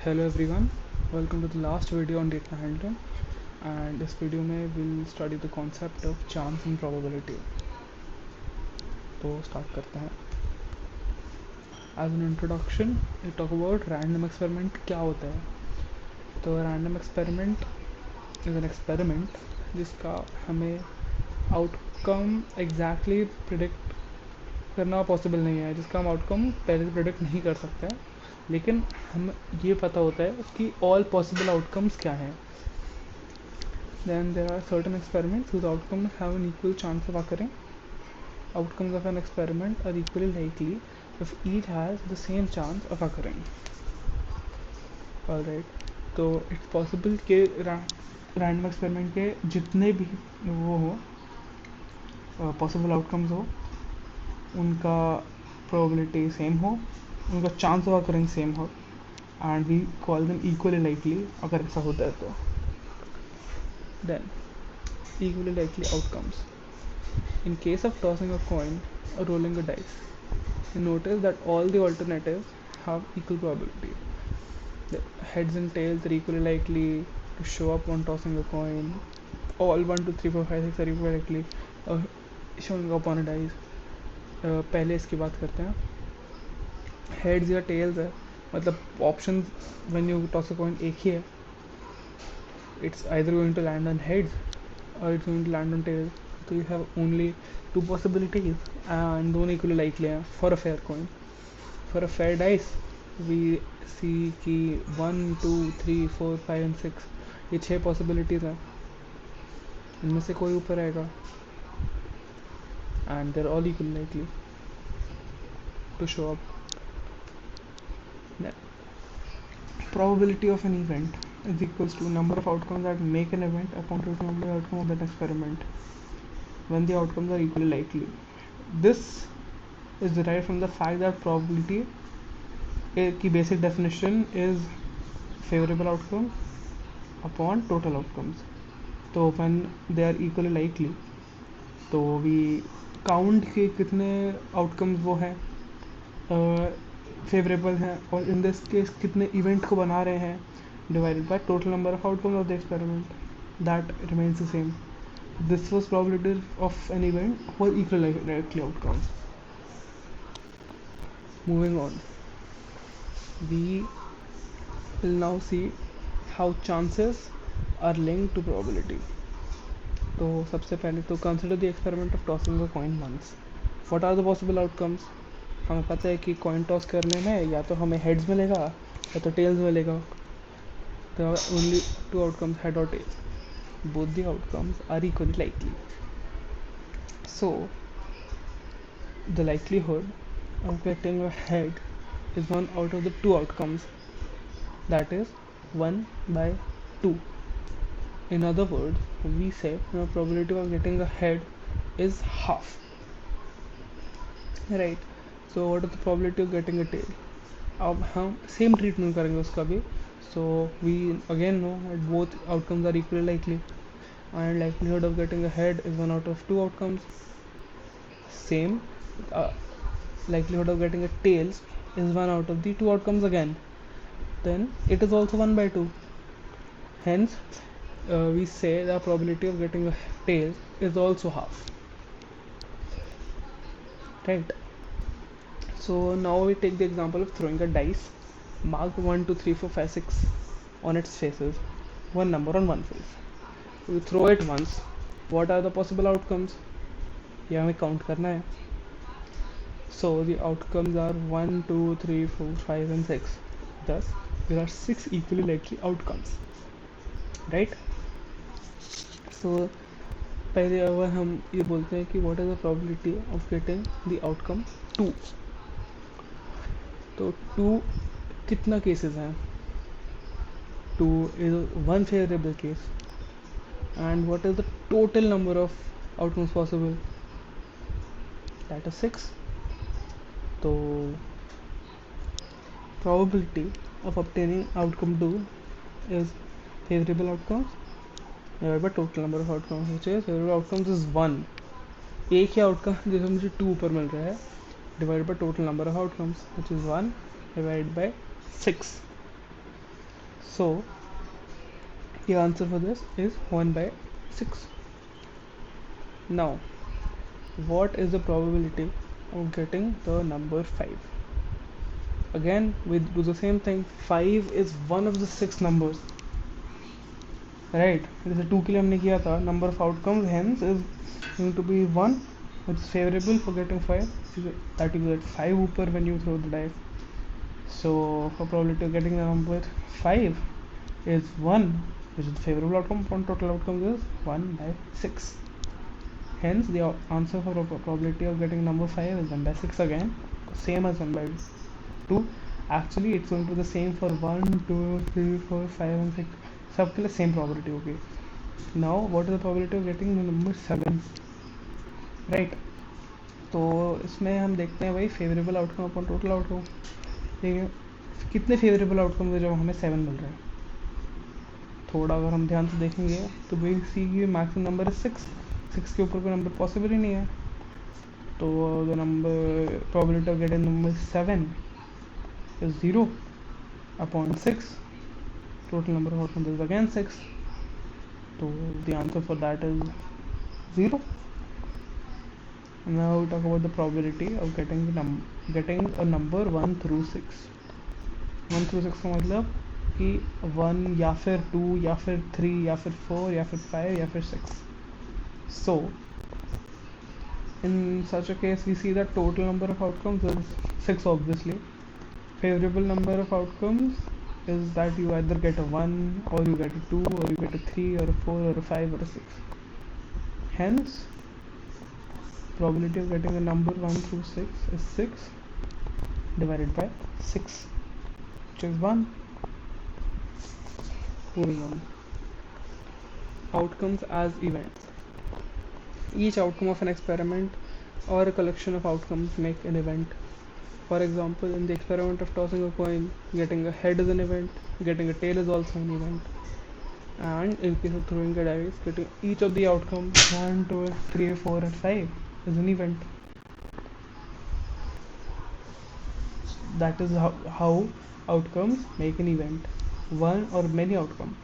Hello everyone, welcome to the last video on data handling, and इस video में we'll study the concept of chance and probability. तो start करते हैं. As an introduction, we talk about random experiment क्या होता है. तो random experiment is an experiment जिसका हमें outcome exactly predict करना पॉसिबल नहीं है, जिसका हम आउटकम पहले से प्रेडिक्ट नहीं कर सकते हैं, लेकिन हम ये पता होता है कि ऑल पॉसिबल आउटकम्स क्या हैं. Then there are certain experiments whose outcomes have an equal chance of occurring. Outcomes of an experiment are equally likely if each has the same chance of occurring. Alright, तो it's possible कि random experiment के जितने भी वो हो possible outcomes हो उनका probability same हो, उनका चांस ऑफ अकरिंग सेम हो, and we call them equally likely अगर ऐसा होता है तो. Then equally likely outcomes. In case of tossing a coin or rolling a dice, you notice that all the alternatives have equal probability. The heads and tails are equally likely to show up on tossing a coin. All 1, 2, 3, 4, 5, 6 are equally likely showing up on a dice. पहले इसकी बात करते हैं. Heads या tails है, मतलब option when you toss a coin एक ही है. It's either going to land on heads or it's going to land on tails. So you have only two possibilities and दोनों equally likely हैं for a fair coin. For a fair dice we see कि 1, 2, 3, 4, 5 and 6 ये 6 possibilities हैं, इनमें से कोई ऊपर आएगा and they're all equally likely to show up. Then, probability of an event is equals to number of outcomes that make an event upon total number of outcomes of that experiment when the outcomes are equally likely. This is derived from the fact that probability की basic definition is favorable outcome upon total outcomes. तो when they are equally likely तो we count के कितने outcomes वो हैं favourable हैं, और in this case कितने इवेंट को बना रहे हैं, divided by total number of outcomes of the experiment. That remains the same. This was probability of an event for equal likely outcomes. Moving on, we will now see how chances are linked to probability. तो सबसे पहले तो consider the experiment of tossing a coin once. What are the possible outcomes? हमें पता है कि coin toss करने में या तो हमें heads मिलेगा या तो tails मिलेगा. There are only two outcomes, head or tail. Both the outcomes are equally likely. So the likelihood of getting a head is one out of the two outcomes, that is 1 by 2. In other words, we say the probability of getting a head is half. Right. So what is the probability of getting a tail? अब हम same treatment करेंगे उसका भी. So we again know that both outcomes are equally likely, and likelihood of getting a head is one out of two outcomes. Same likelihood of getting a tails is one out of the two outcomes again. Then it is also 1 by 2. Hence we say the probability of getting a tails is also half. Right. So now we take the example of throwing a dice marked 1, 2, 3, 4, 5, 6 on its faces, one number on one face. We throw it once. What are the possible outcomes? ये हमें count करना है. So the outcomes are 1, 2, 3, 4, 5 and 6. Thus there are 6 equally likely outcomes. Right. So पहले अगर हम ये बोलते हैं कि what is the probability of getting the outcome 2. तो 2 कितना केसेस हैं? 2 is one favorable case. And what is the total number of outcomes possible? That is 6. So probability of obtaining outcome 2 is favorable outcomes divided by total number of outcomes, which is favorable outcomes is 1. एक ही outcome जिसमें मुझे 2 ऊपर मिल रहा है, divided by total number of outcomes, which is 1 divided by 6. So the answer for this is 1 by 6. Now, what is the probability of getting the number 5? Again, we do the same thing. 5 is one of the 6 numbers, right? जैसे 2 के लिए हमने किया था, number of outcomes hence is going to be 1, which is favorable for getting 5. That you get 5 ऊपर when you throw the dice. So for probability of getting the number 5 is 1, which is the favorable outcome upon total outcomes is 1 by 6. Hence the answer for probability of getting number 5 is 1 by 6 again, same as 1 by 2. Actually it's going to be the same for 1, 2, 3, 4, 5 and 6. सबके लिए same probability होगी. Now what is the probability of getting the number 7? Right. तो इसमें हम देखते हैं भाई favourable outcome upon total outcome. ठीक है, कितने फेवरेबल आउटकम है जब हमें 7 मिल रहा है. थोड़ा अगर हम ध्यान से देखेंगे तो वी सी की मैक्सिमम नंबर है 6 के ऊपर कोई नंबर पॉसिबल ही नहीं है. तो the number probability of getting number 7 is 0 upon 6. Total number of outcomes is again 6. So the answer for that is 0. Now we talk about the probability of getting a number 1 through 6. 1 through 6 का मतलब कि 1 या फिर 2 या फिर 3 या फिर 4 या फिर 5 या फिर 6. So in such a case we see that total number of outcomes is 6 obviously. Favorable number of outcomes is that you either get a 1 or you get a 2 or you get a 3 or a 4 or a 5 or a 6. Hence probability of getting a number 1 through 6 is 6 divided by 6, which is 1. Moving on. Outcomes as events. Each outcome of an experiment or a collection of outcomes make an event. For example, in the experiment of tossing a coin, getting a head is an event, getting a tail is also an event. And in case of throwing a dice, getting each of the outcomes 1, 2, 3, 4 and 5 is an event. That is how outcomes make an event. One or many outcomes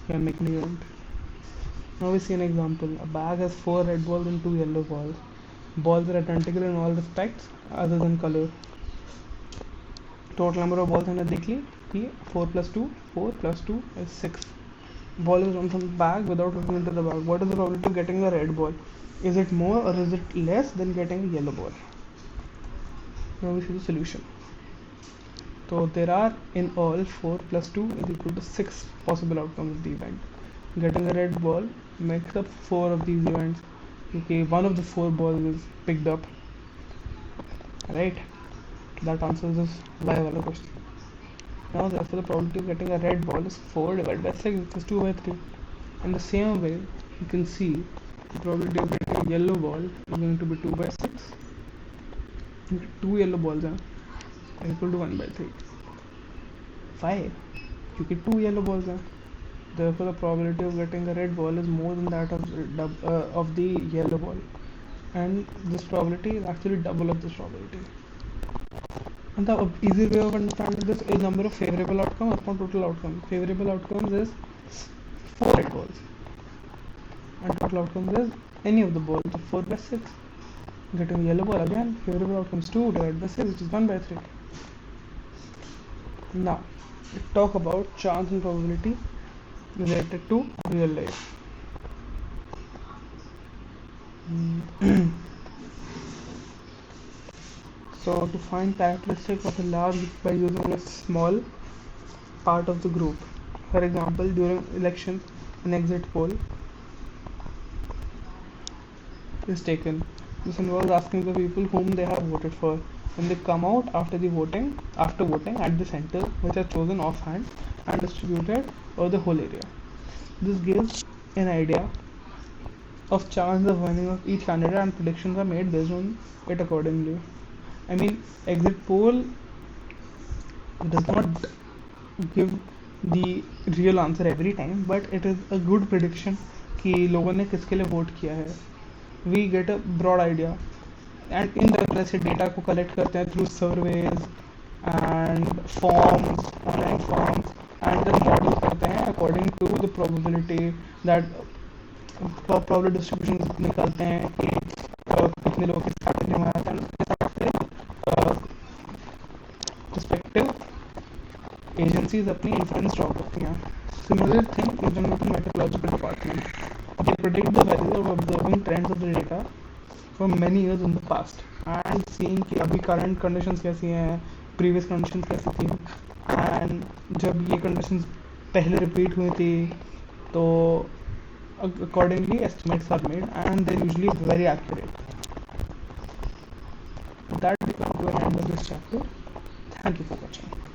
can make an event. Now we see an example. A bag has 4 red balls and 2 yellow balls. Balls are identical in all respects other than color. Total number of balls हमने देख ली कि 4 plus 2 is 6. Ball is drawn from the bag without looking into the bag. What is the probability of getting a red ball? Is it more or is it less than getting a yellow ball? Now we see the solution. So there are in all 4 plus 2 is equal to 6 possible outcomes of the event. Getting a red ball makes up 4 of these events. Okay, one of the 4 balls is picked up. Right? That answers this Y wala question. Now therefore the probability of getting a red ball is 4 divided by 6, which is 2 by 3. In the same way, you can see the probability of getting a yellow ball is going to be 2 by 6. 2 yellow balls are equal to 1 by 3. 5. क्योंकि 2 yellow balls are. Therefore the probability of getting a red ball is more than that of the yellow ball. And this probability is actually double of this probability. And the easy way of understanding this is number of favorable outcomes upon total outcomes. Favorable outcomes is 4 red balls and total outcomes is any of the balls, so 4 by 6. Getting yellow ball again, favorable outcomes 2 divided by 6, which is 1 by 3. Now let's talk about chance and probability related to real life. So to find characteristics of a large group by using a small part of the group. For example, during elections, an exit poll is taken. This involves asking the people whom they have voted for. When they come out after voting at the center, which are chosen offhand and distributed over the whole area. This gives an idea of chance of winning of each candidate, and predictions are made based on it accordingly. I mean, exit poll does not give the real answer every time, but it is a good prediction कि लोगों ने किसके लिए vote किया है. We get a broad idea, and इन तरह से data को कलेक्ट करते हैं through surveys and forms, online forms and then model करते हैं according to the probability that problem distribution निकालते हैं कि कितने लोग इस कैटेगरी में आते हैं, उसके हिसाब से रिस्पेक्टिव एजेंसीज अपनी इन्फ्लुएंस ड्रॉ करती हैं. Similar thing is done with the metrological department. They predict the value of observing trends of the data for many years in the past and seeing कि अभी current conditions कैसी हैं, previous conditions कैसी थी, and जब ये conditions पहले repeat हुई थी तो accordingly estimates are made and they're usually very accurate. That becomes the end of this chapter. Thank you for watching.